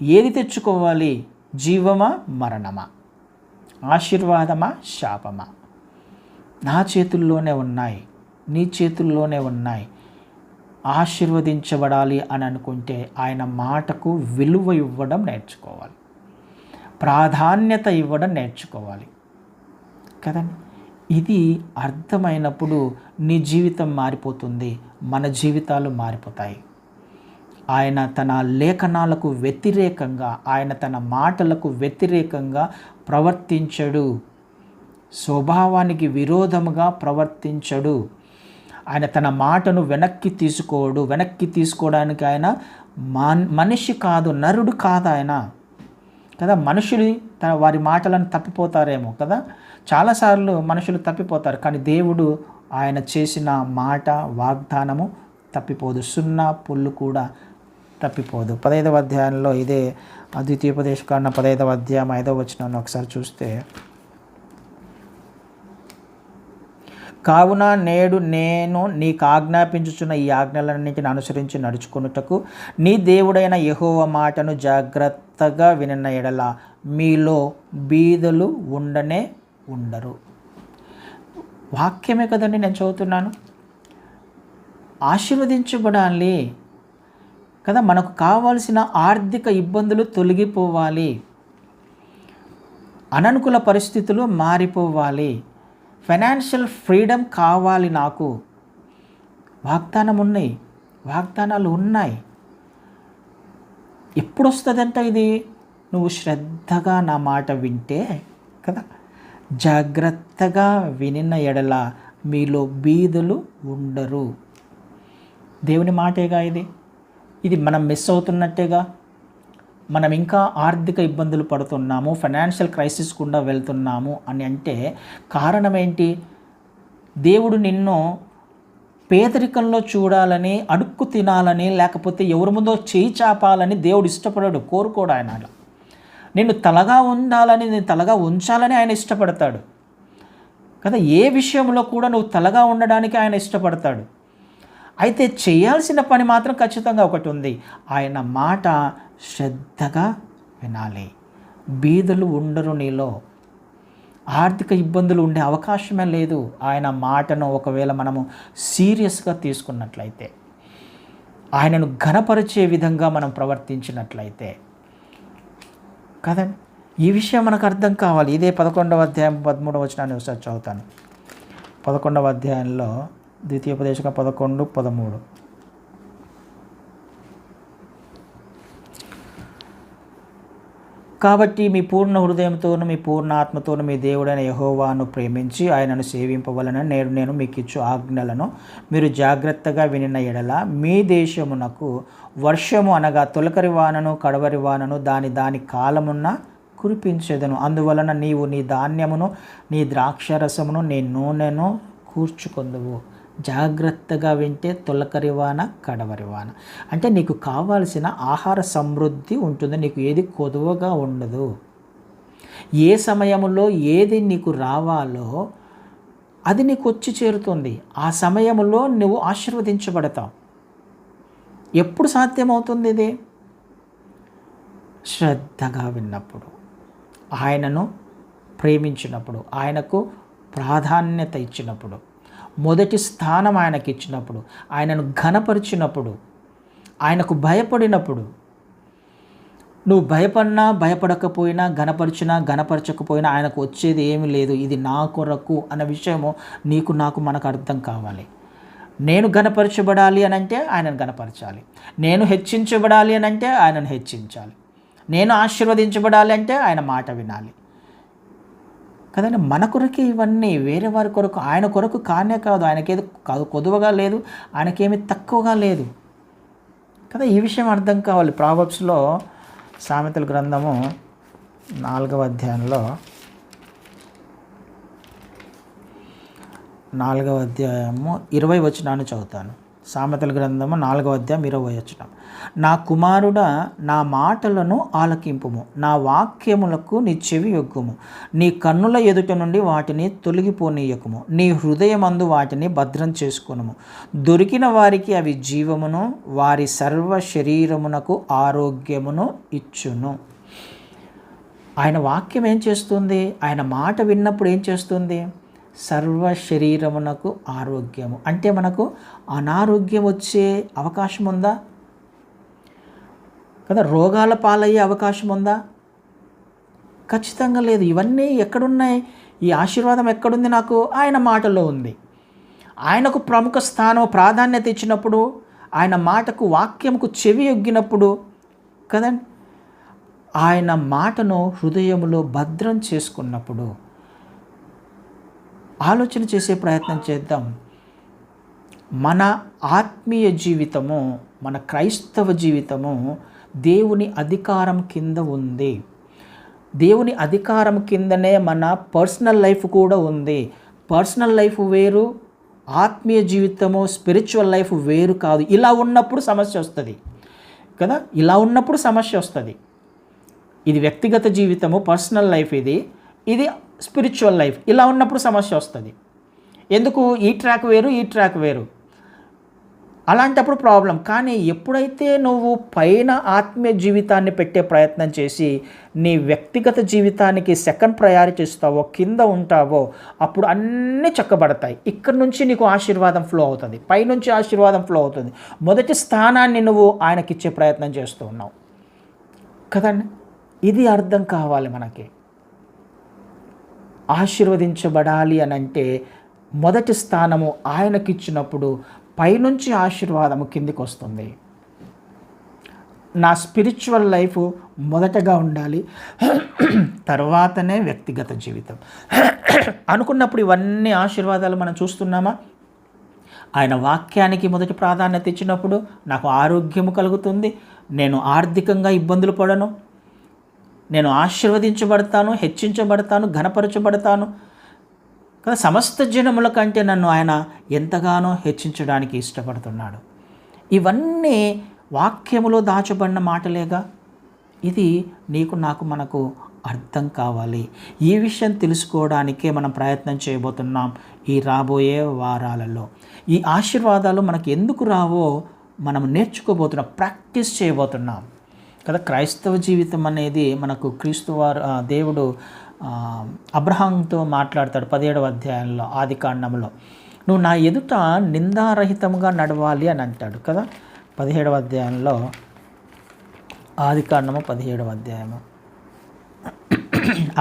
ఏది తెచ్చుకోవాలి? జీవమా మరణమా, ఆశీర్వాదమా శాపమా? నా చేతుల్లోనే ఉన్నాయి, నీ చేతుల్లోనే ఉన్నాయి. ఆశీర్వదించబడాలి అని అనుకుంటే ఆయన మాటకు విలువ ఇవ్వడం నేర్చుకోవాలి, ప్రాధాన్యత ఇవ్వడం నేర్చుకోవాలి కదండి. ఇది అర్థమైనప్పుడు నీ జీవితం మారిపోతుంది, మన జీవితాలు మారిపోతాయి. ఆయన తన లేఖనాలకు వ్యతిరేకంగా, ఆయన తన మాటలకు వ్యతిరేకంగా ప్రవర్తించడు, స్వభావానికి విరోధముగా ప్రవర్తించడు. ఆయన తన మాటను వెనక్కి తీసుకోడు. వెనక్కి తీసుకోవడానికి ఆయన మనిషి కాదు, నరుడు కాదు ఆయన కదా. మనుషులు వారి మాటలను తప్పిపోతారేమో కదా, చాలాసార్లు మనుషులు తప్పిపోతారు, కానీ దేవుడు ఆయన చేసిన మాట వాగ్దానము తప్పిపోదు, సున్నా పుల్లు కూడా తప్పిపోదు. 15వ అధ్యాయంలో ఇదే ద్వితీయోపదేశకాండ 15వ అధ్యాయం 5వ వచనాన్ని ఒకసారి చూస్తే, కావున నేడు నేను నీకు ఆజ్ఞాపించుచున్న ఈ ఆజ్ఞలన్నింటిని అనుసరించి నడుచుకొనుటకు నీ దేవుడైన యెహోవా మాటను జాగ్రత్తగా వినిన ఎడల మీలో బీదలు ఉండరు. వాక్యమే కదండి నేను చదువుతున్నాను. ఆశీర్వదించబడాలి కదా, మనకు కావాల్సిన ఆర్థిక ఇబ్బందులు తొలగిపోవాలి, అననుకూల పరిస్థితులు మారిపోవాలి, ఫైనాన్షియల్ ఫ్రీడమ్ కావాలి. నాకు వాగ్దానాలు ఉన్నాయి. ఎప్పుడు వస్తుందంట ఇది? నువ్వు శ్రద్ధగా నా మాట వింటే కదా. జాగ్రత్తగా వినిన ఎడల మీలో బీదలు ఉండరు. దేవుని మాటేగా ఇది మనం మిస్ అవుతున్నట్టేగా. మనం ఇంకా ఆర్థిక ఇబ్బందులు పడుతున్నాము, ఫైనాన్షియల్ క్రైసిస్ గుండా వెళ్తున్నాము అని అంటే కారణం ఏంటి? దేవుడు నిన్ను పేదరికంలో చూడాలని, అడుక్కు తినాలని, లేకపోతే ఎవరి ముందో చేయి చాపాలని దేవుడు ఇష్టపడాడు, కోరుకోడు. ఆయన నిన్ను తలగా ఉండాలని, నేను తలగా ఉంచాలని ఆయన ఇష్టపడతాడు కదా. ఏ విషయంలో కూడా నువ్వు తలగా ఉండడానికి ఆయన ఇష్టపడతాడు. అయితే చేయాల్సిన పని మాత్రం ఖచ్చితంగా ఒకటి ఉంది, ఆయన మాట శ్రద్ధగా వినాలి. బీదలు ఉండరు, నీలో ఆర్థిక ఇబ్బందులు ఉండే అవకాశమే లేదు. ఆయన మాటను ఒకవేళ మనము సీరియస్గా తీసుకున్నట్లయితే, ఆయనను ఘనపరిచే విధంగా మనం ప్రవర్తించినట్లయితే కదండి. ఈ విషయం మనకు అర్థం కావాలి. ఇదే 11వ అధ్యాయం 13వ వచనాన్ని ఒకసారి చదువుతాను. 11వ అధ్యాయంలో ద్వితీయోపదేశకాండ 11:13, కాబట్టి మీ పూర్ణ హృదయంతోను మీ పూర్ణ ఆత్మతోను మీ దేవుడైన యెహోవాను ప్రేమించి ఆయనను సేవింపవలనని నేను మీకు ఇచ్చు ఆజ్ఞలను మీరు జాగ్రత్తగా వినిన ఎడల మీ దేశమునకు వర్షము అనగా తొలకరి వానను కడవరి వానను దాని కాలమున్న కురిపించేదను. అందువలన నీవు నీ ధాన్యమును నీ ద్రాక్షరసమును నీ నూనెను కూర్చుకొందువు. జాగ్రత్తగా వింటే తొలకరి వాన కడవరి వాన అంటే నీకు కావాల్సిన ఆహార సమృద్ధి ఉంటుంది, నీకు ఏది కొదువగా ఉండదు. ఏ సమయంలో ఏది నీకు రావాలో అది నీకు వచ్చి చేరుతుంది. ఆ సమయంలో నువ్వు ఆశీర్వదించబడతావు. ఎప్పుడు సాధ్యమవుతుంది ఇది? శ్రద్ధగా విన్నప్పుడు, ఆయనను ప్రేమించినప్పుడు, ఆయనకు ప్రాధాన్యత ఇచ్చినప్పుడు, మొదటి స్థానం ఆయనకి ఇచ్చినప్పుడు, ఆయనను ఘనపరిచినప్పుడు, ఆయనకు భయపడినప్పుడు నువ్వు భయపడినా భయపడకపోయినా, గణపరచకపోయినా ఆయనకు వచ్చేది ఏమీ లేదు. ఇది నా కొరకు అన్న విషయము నీకు మనకు అర్థం కావాలి. నేను గణపరచబడాలి అని అంటే ఆయనను గణపరచాలి. నేను హెచ్చించబడాలి అని అంటే ఆయనను హెచ్చించాలి. నేను ఆశీర్వదించబడాలి అంటే ఆయన మాట వినాలి కదండి. మన కొరకే ఇవన్నీ, వేరే వారి కొరకు, ఆయన కొరకు కానే కాదు. ఆయనకేది కొదువగా లేదు, ఆయనకేమి తక్కువగా లేదు కదా. ఈ విషయం అర్థం కావాలి. ప్రావర్బ్స్లో, సామెతల గ్రంథము 4వ అధ్యాయంలో 4వ అధ్యాయము 20 వచనాన్ని చదువుతాను. సామెతల గ్రంథము 4వ అధ్యాయం 20 వచనం. నా కుమారుడా, నా మాటలను ఆలకింపుము, నా వాక్యములకు నీ చెవి యొగ్గుము. నీ కన్నుల ఎదుట నుండి వాటిని తొలగిపోనీయకుము. నీ హృదయమందు వాటిని భద్రం చేసుకొనుము. దొరికిన వారికి అవి జీవమును, వారి సర్వ శరీరమునకు ఆరోగ్యమును ఇచ్చును. ఆయన వాక్యం ఏం చేస్తుంది? ఆయన మాట విన్నప్పుడు ఏం చేస్తుంది? సర్వ శరీరమునకు ఆరోగ్యము. అంటే మనకు అనారోగ్యం వచ్చే అవకాశం ఉందా కదా? రోగాల పాలయ్యే అవకాశం ఉందా? ఖచ్చితంగా లేదు. ఇవన్నీ ఎక్కడున్నాయి? ఈ ఆశీర్వాదం ఎక్కడుంది? నాకు ఆయన మాటలో ఉంది. ఆయనకు ప్రముఖ స్థానం, ప్రాధాన్యత ఇచ్చినప్పుడు, ఆయన మాటకు, వాక్యంకు చెవి యొగ్గినప్పుడు కదండి, ఆయన మాటను హృదయములో భద్రం చేసుకున్నప్పుడు ఆలోచన చేసే ప్రయత్నం చేద్దాం. మన ఆత్మీయ జీవితము, మన క్రైస్తవ జీవితము దేవుని అధికారం కింద ఉంది. దేవుని అధికారం కిందనే మన పర్సనల్ లైఫ్ కూడా ఉంది. పర్సనల్ లైఫ్ వేరు, ఆత్మీయ జీవితము, స్పిరిచువల్ లైఫ్ వేరు కాదు. ఇలా ఉన్నప్పుడు సమస్య వస్తుంది కదా. ఇలా ఉన్నప్పుడు సమస్య వస్తుంది. ఇది వ్యక్తిగత జీవితము, పర్సనల్ లైఫ్, ఇది స్పిరిచువల్ లైఫ్. ఇలా ఉన్నప్పుడు సమస్య వస్తుంది. ఎందుకు? ఈ ట్రాక్ వేరు, ఈ ట్రాక్ వేరు. అలాంటప్పుడు ప్రాబ్లం. కానీ ఎప్పుడైతే నువ్వు పైన ఆత్మీయ జీవితాన్ని పెట్టే ప్రయత్నం చేసి నీ వ్యక్తిగత జీవితానికి సెకండ్ ప్రయారిటీ ఇస్తావో, కింద ఉంటావో, అప్పుడు అన్నీ చక్కబడతాయి. ఇక్కడ నుంచి నీకు ఆశీర్వాదం ఫ్లో అవుతుంది, పైనుంచి ఆశీర్వాదం ఫ్లో అవుతుంది. మొదటి స్థానాన్ని నువ్వు ఆయనకిచ్చే ప్రయత్నం చేస్తూ ఉన్నావు కదండి. ఇది అర్థం కావాలి మనకి. ఆశీర్వదించబడాలి అని అంటే మొదటి స్థానము ఆయనకిచ్చినప్పుడు పైనుంచి ఆశీర్వాదము కిందికి వస్తుంది. నా స్పిరిచువల్ లైఫ్ మొదటగా ఉండాలి, తర్వాతనే వ్యక్తిగత జీవితం అనుకున్నప్పుడు ఇవన్నీ ఆశీర్వాదాలు మనం చూస్తున్నామా? ఆయన వాక్యానికి మొదటి ప్రాధాన్యత ఇచ్చినప్పుడు నాకు ఆరోగ్యము కలుగుతుంది, నేను ఆర్థికంగా ఇబ్బందులు పడను, నేను ఆశీర్వదించబడతాను, హెచ్చించబడతాను, ఘనపరచబడతాను కదా. సమస్త జనముల కంటే నన్ను ఆయన ఎంతగానో హెచ్చించడానికి ఇష్టపడుతున్నాడు. ఇవన్నీ వాక్యములో దాచబడిన మాటలేగా. ఇది మనకు అర్థం కావాలి. ఈ విషయం తెలుసుకోవడానికే మనం ప్రయత్నం చేయబోతున్నాం ఈ రాబోయే వారాలలో. ఈ ఆశీర్వాదాలు మనకు ఎందుకు రావో మనం నేర్చుకోబోతున్నాం, ప్రాక్టీస్ చేయబోతున్నాం కదా. క్రైస్తవ జీవితం అనేది మనకు దేవుడు అబ్రహాంతో మాట్లాడతాడు 17వ అధ్యాయంలో, ఆదికాండంలో. నువ్వు నా ఎదుట నిందారహితంగా నడవాలి అని అంటాడు కదా. 17వ అధ్యాయంలో, ఆదికాండము 17వ అధ్యాయము.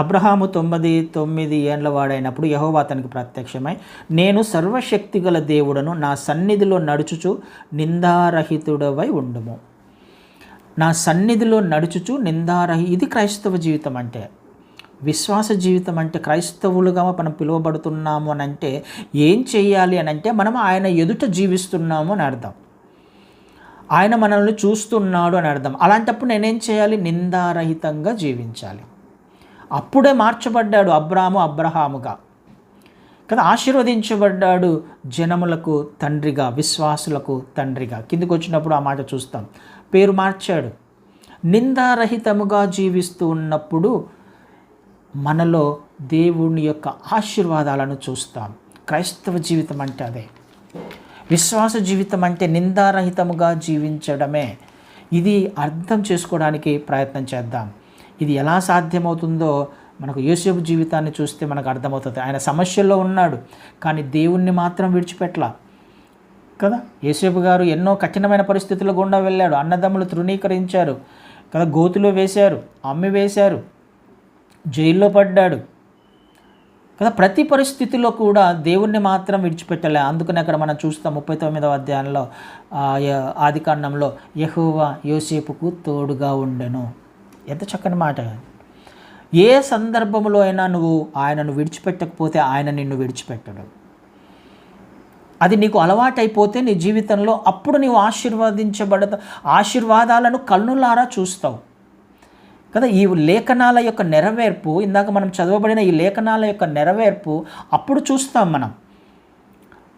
అబ్రహాము 99 ఏండ్ల వాడైనప్పుడు యెహోవా అతనికి ప్రత్యక్షమై, నేను సర్వశక్తిగల దేవుడను, నా సన్నిధిలో నడుచుచు నిందారహితుడవై ఉండుము. నా సన్నిధిలో నడుచుచు ఇది క్రైస్తవ జీవితం అంటే, విశ్వాస జీవితం అంటే. క్రైస్తవులుగా మనం పిలువబడుతున్నాము అని అంటే ఏం చేయాలి అని అంటే, మనం ఆయన ఎదుట జీవిస్తున్నాము అని అర్థం. ఆయన మనల్ని చూస్తున్నాడు అని అర్థం. అలాంటప్పుడు నేనేం చేయాలి? నిందారహితంగా జీవించాలి. అప్పుడే మార్చబడ్డాడు అబ్రహాముగా కదా. ఆశీర్వదించబడ్డాడు జనములకు తండ్రిగా, విశ్వాసులకు తండ్రిగా. కిందికి వచ్చినప్పుడు ఆ మాట చూస్తాం. పేరు మార్చాడు. నిందారహితముగా జీవిస్తూ ఉన్నప్పుడు మనలో దేవుని యొక్క ఆశీర్వాదాలను చూస్తాం. క్రైస్తవ జీవితం అంటే అదే. విశ్వాస జీవితం అంటే నిందారహితముగా జీవించడమే. ఇది అర్థం చేసుకోవడానికి ప్రయత్నం చేద్దాం. ఇది ఎలా సాధ్యమవుతుందో మనకు యోసేపు జీవితాన్ని చూస్తే మనకు అర్థమవుతుంది. ఆయన సమస్యల్లో ఉన్నాడు, కానీ దేవుణ్ణి మాత్రం విడిచిపెట్టలా కదా. యోసేపు గారు ఎన్నో కఠినమైన పరిస్థితుల గుండా వెళ్ళాడు. అన్నదమ్ములు తృణీకరించారు, కదా, గోతులో వేశారు, అమ్మి వేశారు, జైల్లో పడ్డాడు కదా. ప్రతి పరిస్థితిలో కూడా దేవుణ్ణి మాత్రం విడిచిపెట్టలే. అందుకని అక్కడ మనం చూస్తాం 39వ అధ్యాయంలో ఆదికాండంలో యెహోవా యోసేపుకు తోడుగా ఉండెను. ఎంత చక్కని మాట. ఏ సందర్భంలో అయినా నువ్వు ఆయనను విడిచిపెట్టకపోతే ఆయన నిన్ను విడిచిపెట్టడు. అది నీకు అలవాటైపోతే నీ జీవితంలో అప్పుడు నీవు ఆశీర్వాదాలను కన్నులారా చూస్తావు కదా. ఈ లేఖనాల యొక్క నెరవేర్పు, ఇందాక మనం చదవబడిన ఈ లేఖనాల యొక్క నెరవేర్పు అప్పుడు చూస్తాం మనం.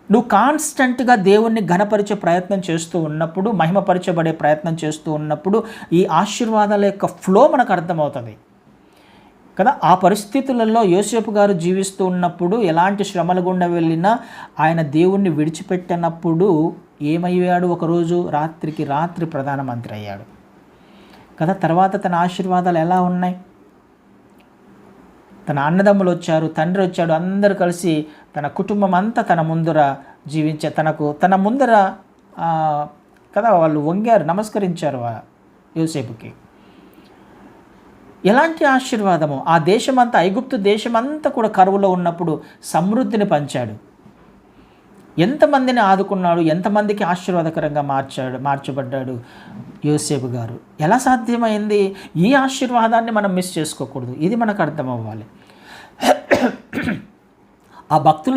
నువ్వు కాన్స్టెంట్గా దేవుణ్ణి ఘనపరిచే ప్రయత్నం చేస్తూ ఉన్నప్పుడు, మహిమపరచబడే ప్రయత్నం చేస్తూ ఉన్నప్పుడు ఈ ఆశీర్వాదాల యొక్క ఫ్లో మనకు అర్థమవుతుంది కదా. ఆ పరిస్థితులలో యోసేపు గారు జీవిస్తూ ఉన్నప్పుడు ఎలాంటి శ్రమల గుండా వెళ్ళినా ఆయన దేవుణ్ణి విడిచిపెట్టినప్పుడు ఏమయ్యాడు? ఒకరోజు రాత్రికి రాత్రి ప్రధానమంత్రి అయ్యాడు కదా. తర్వాత తన ఆశీర్వాదాలు ఎలా ఉన్నాయి? తన అన్నదమ్ములు వచ్చారు, తండ్రి వచ్చాడు, అందరూ కలిసి తన కుటుంబం అంతా తన ముందర తన ముందర కదా వాళ్ళు వంగారు, నమస్కరించారు యోసేపుకి. ఎలాంటి ఆశీర్వాదము! ఆ దేశమంతా, ఐగుప్తు దేశమంతా కూడా కరువులో ఉన్నప్పుడు సమృద్ధిని పంచాడు. ఎంతమందిని ఆదుకున్నాడు, ఎంతమందికి ఆశీర్వాదకరంగా మార్చబడ్డాడు యోసేపు గారు. ఎలా సాధ్యమైంది? ఈ ఆశీర్వాదాన్ని మనం మిస్ చేసుకోకూడదు. ఇది మనకు అర్థం అవ్వాలి. ఆ భక్తుల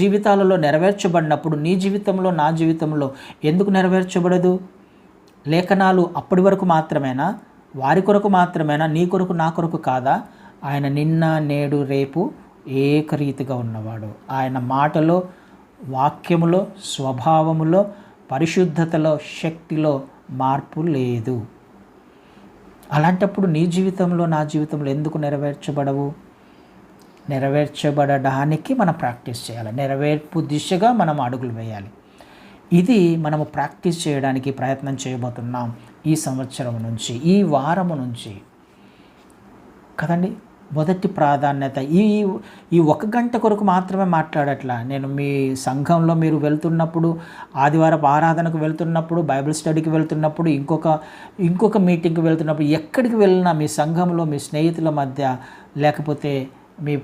జీవితాలలో నెరవేర్చబడినప్పుడు నీ జీవితంలో, నా జీవితంలో ఎందుకు నెరవేర్చబడదు? లేఖనాలు అప్పటి వరకు మాత్రమేనా? వారి కొరకు మాత్రమేనా? నీ కొరకు, నా కొరకు కాదా? ఆయన నిన్న, నేడు, రేపు ఏకరీతిగా ఉన్నవాడు. ఆయన మాటలో, వాక్యములో, స్వభావములో, పరిశుద్ధతలో, శక్తిలో మార్పు లేదు. అలాంటప్పుడు నీ జీవితంలో, నా జీవితంలో ఎందుకు నెరవేర్చబడవు? నెరవేర్చబడడానికి మనం ప్రాక్టీస్ చేయాలి. నెరవేర్పు దిశగా మనం అడుగులు వేయాలి. ఇది మనము ప్రాక్టీస్ చేయడానికి ప్రయత్నం చేయబోతున్నాం ఈ సంవత్సరం నుంచి, ఈ వారము నుంచి కదండి. మొదటి ప్రాధాన్యత ఈ 1 గంట కొరకు మాత్రమే మాట్లాడట్లా. నేను మీ సంఘంలో మీరు వెళ్తున్నప్పుడు, ఆదివారపు ఆరాధనకు వెళ్తున్నప్పుడు, బైబిల్ స్టడీకి వెళ్తున్నప్పుడు, ఇంకొక మీటింగ్కి వెళ్తున్నప్పుడు, ఎక్కడికి వెళ్ళినా మీ సంఘంలో మీ స్నేహితుల మధ్య, లేకపోతే మీ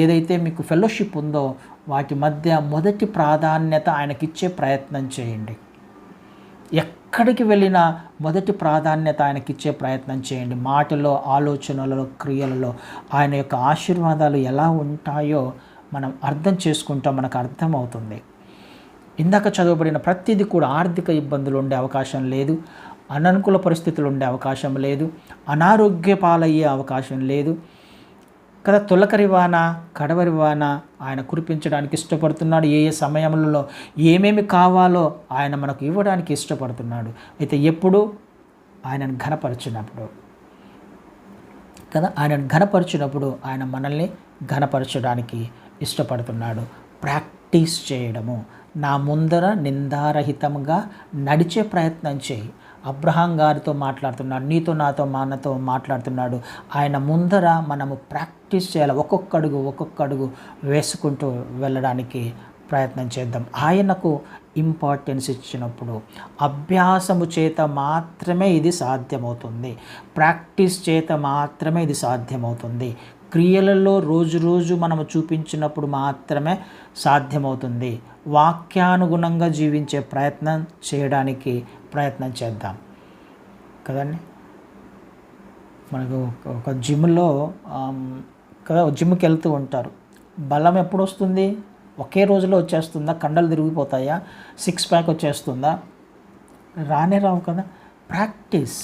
ఏదైతే మీకు ఫెలోషిప్ ఉందో వాటి మధ్య మొదటి ప్రాధాన్యత ఆయనకిచ్చే ప్రయత్నం చేయండి. ఎక్కడికి వెళ్ళినా మొదటి ప్రాధాన్యత ఆయనకిచ్చే ప్రయత్నం చేయండి. మాటలో, ఆలోచనలలో, క్రియలలో ఆయన యొక్క ఆశీర్వాదాలు ఎలా ఉంటాయో మనం అర్థం చేసుకుంటాం, మనకు అర్థమవుతుంది. ఇందాక చదవబడిన ప్రతిదీ కూడా ఆర్థిక ఇబ్బందులు ఉండే అవకాశం లేదు, అననుకూల పరిస్థితులు ఉండే అవకాశం లేదు, అనారోగ్య పాలయ్యే అవకాశం లేదు కదా. తొలకరి వాన, కడవరి వాన ఆయన కురిపించడానికి ఇష్టపడుతున్నాడు. ఏ సమయంలో ఏమేమి కావాలో ఆయన మనకు ఇవ్వడానికి ఇష్టపడుతున్నాడు. అయితే ఎప్పుడు? ఆయనను ఘనపరిచినప్పుడు కదా. ఆయనను ఘనపరిచినప్పుడు ఆయన మనల్ని ఘనపరచడానికి ఇష్టపడుతున్నాడు. ప్రాక్టీస్ చేయడము, నా ముందర నిందారహితంగా నడిచే ప్రయత్నం చేయి. అబ్రహాం గారితో మాట్లాడుతున్నాడు, నీతో నాతో మాట్లాడుతున్నాడు. ఆయన ముందర మనము ప్రాక్టీస్ చేయాలి. ఒక్కొక్క అడుగు వేసుకుంటూ వెళ్ళడానికి ప్రయత్నం చేద్దాం. ఆయనకు ఇంపార్టెన్స్ ఇచ్చినప్పుడు అభ్యాసము చేత మాత్రమే ఇది సాధ్యమవుతుంది. ప్రాక్టీస్ చేత మాత్రమే ఇది సాధ్యమవుతుంది. క్రియలలో రోజు మనము చూపించినప్పుడు మాత్రమే సాధ్యమవుతుంది. వాక్యానుగుణంగా జీవించే ప్రయత్నం చేయడానికి ప్రయత్నం చేద్దాం కదండి. మనకు ఒక జిమ్లో కదా, జిమ్కి వెళ్తూ ఉంటారు. బలం ఎప్పుడు వస్తుంది? ఒకే రోజులో వచ్చేస్తుందా? కండలు తిరిగిపోతాయా? 6 ప్యాక్ వచ్చేస్తుందా? రావు కదా. ప్రాక్టీస్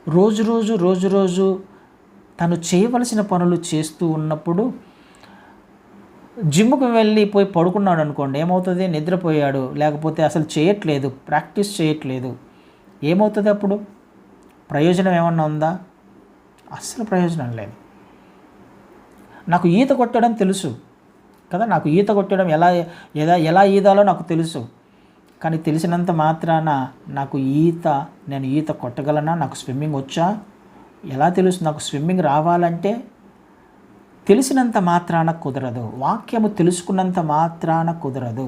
రోజు తను చేయవలసిన పనులు చేస్తూ ఉన్నప్పుడు, జిమ్కి పోయి పడుకున్నాడు అనుకోండి, ఏమవుతుంది? నిద్రపోయాడు, లేకపోతే అసలు చేయట్లేదు, ప్రాక్టీస్ చేయట్లేదు, ఏమవుతుంది? అప్పుడు ప్రయోజనం ఏమన్నా ఉందా? అస్సలు ప్రయోజనం లేదు. నాకు ఈత కొట్టడం తెలుసు కదా, నాకు ఈత కొట్టడం ఎలా ఈదాలో నాకు తెలుసు. కానీ తెలిసినంత మాత్రాన నేను ఈత కొట్టగలనా? నాకు స్విమ్మింగ్ వచ్చా? ఎలా తెలుసు? నాకు స్విమ్మింగ్ రావాలంటే తెలిసినంత మాత్రాన కుదరదు. వాక్యము తెలుసుకున్నంత మాత్రాన కుదరదు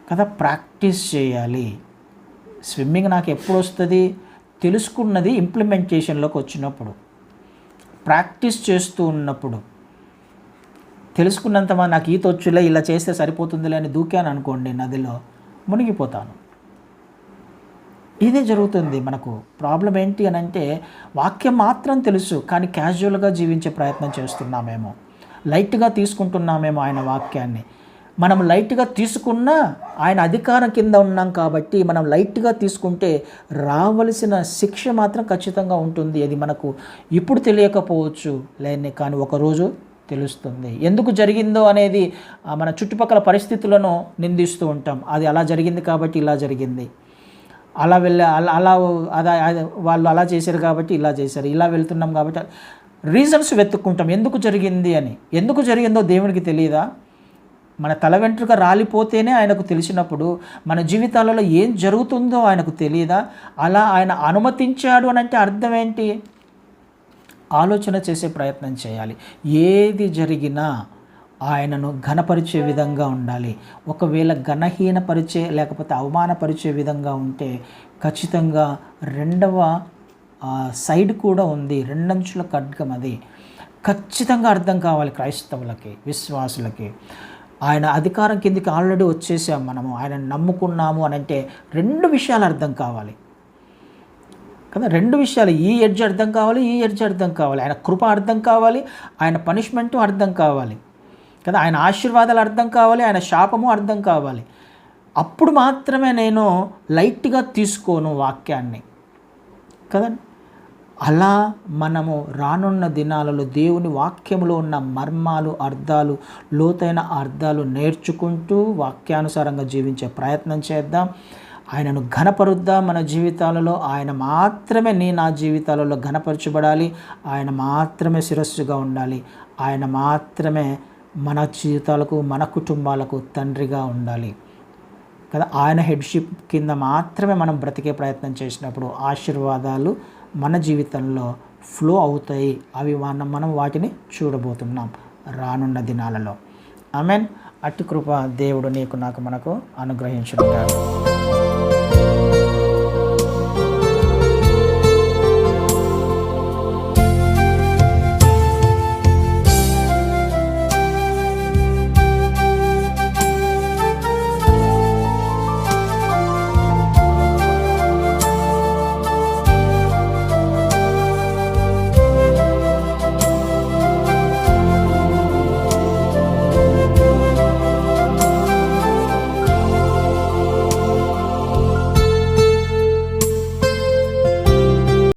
కదా. ప్రాక్టీస్ చేయాలి. స్విమ్మింగ్ నాకు ఎప్పుడు వస్తుంది? తెలుసుకున్నది ఇంప్లిమెంటేషన్లోకి వచ్చినప్పుడు, ప్రాక్టీస్ చేస్తూ ఉన్నప్పుడు. తెలుసుకున్నంత నాకు ఈత వచ్చులే, ఇలా చేస్తే సరిపోతుందిలే అని దూకాను అనుకోండి, నదిలో మునిగిపోతాను. ఇదే జరుగుతుంది మనకు. ప్రాబ్లం ఏంటి అని అంటే, వాక్యం మాత్రం తెలుసు కానీ క్యాజువల్గా జీవించే ప్రయత్నం చేస్తున్నామేమో, లైట్గా తీసుకుంటున్నామేమో ఆయన వాక్యాన్ని. మనం లైట్గా తీసుకున్నా ఆయన అధికారం కింద ఉన్నాం కాబట్టి మనం లైట్గా తీసుకుంటే రావలసిన శిక్ష మాత్రం ఖచ్చితంగా ఉంటుంది. అది మనకు ఇప్పుడు తెలియకపోవచ్చు కానీ ఒకరోజు తెలుస్తుంది. ఎందుకు జరిగిందో అనేది మన చుట్టుపక్కల పరిస్థితులను నిందిస్తూ ఉంటాం. అది అలా జరిగింది కాబట్టి ఇలా జరిగింది, అలా వాళ్ళు అలా చేశారు కాబట్టి ఇలా చేశారు, ఇలా వెళ్తున్నాం కాబట్టి రీజన్స్ వెతుక్కుంటాం ఎందుకు జరిగింది అని. ఎందుకు జరిగిందో దేవునికి తెలియదా? మన తల వెంట్రుక రాలిపోతేనే ఆయనకు తెలిసినప్పుడు మన జీవితాలలో ఏం జరుగుతుందో ఆయనకు తెలియదా? అలా ఆయన అనుమతించాడు అని అంటే అర్థం ఏంటి? ఆలోచన చేసే ప్రయత్నం చేయాలి. ఏది జరిగినా ఆయనను ఘనపరిచే విధంగా ఉండాలి. ఒకవేళ ఘనహీనపరిచే లేకపోతే అవమానపరిచే విధంగా ఉంటే ఖచ్చితంగా రెండవ సైడ్ కూడా ఉంది, రెండంచుల ఖడ్గం. అది ఖచ్చితంగా అర్థం కావాలి క్రైస్తవులకి, విశ్వాసులకి. ఆయన అధికారం కిందికి ఆల్రెడీ వచ్చేసాం మనము, ఆయన నమ్ముకున్నాము అని అంటే రెండు విషయాలు అర్థం కావాలి కదా. రెండు విషయాలు, ఈ ఎడ్జ్ అర్థం కావాలి, ఈ ఎడ్జ్ అర్థం కావాలి. ఆయన కృప అర్థం కావాలి, ఆయన పనిష్మెంటు అర్థం కావాలి కదా. ఆయన ఆశీర్వాదాలు అర్థం కావాలి, ఆయన శాపము అర్థం కావాలి. అప్పుడు మాత్రమే నేను లైట్గా తీసుకోను వాక్యాన్ని కదండి. అలా మనము రానున్న దినాలలో దేవుని వాక్యములో ఉన్న మర్మాలు, అర్థాలు, లోతైన అర్థాలు నేర్చుకుంటూ వాక్యానుసారంగా జీవించే ప్రయత్నం చేద్దాం. ఆయనను ఘనపరుద్దాం మన జీవితాలలో. ఆయన మాత్రమే నా జీవితాలలో ఘనపరచబడాలి. ఆయన మాత్రమే శిరస్సుగా ఉండాలి. ఆయన మాత్రమే మన జీవితాలకు, మన కుటుంబాలకు తండ్రిగా ఉండాలి కదా. ఆయన హెడ్షిప్ కింద మాత్రమే మనం బ్రతికే ప్రయత్నం చేసినప్పుడు ఆశీర్వాదాలు మన జీవితంలో ఫ్లో అవుతాయి. అవి మనం వాటిని చూడబోతున్నాం రానున్న దినాలలో. ఆమేన్. అట్టి కృప దేవుడు నీకు నాకు మనకు అనుగ్రహించును గాక.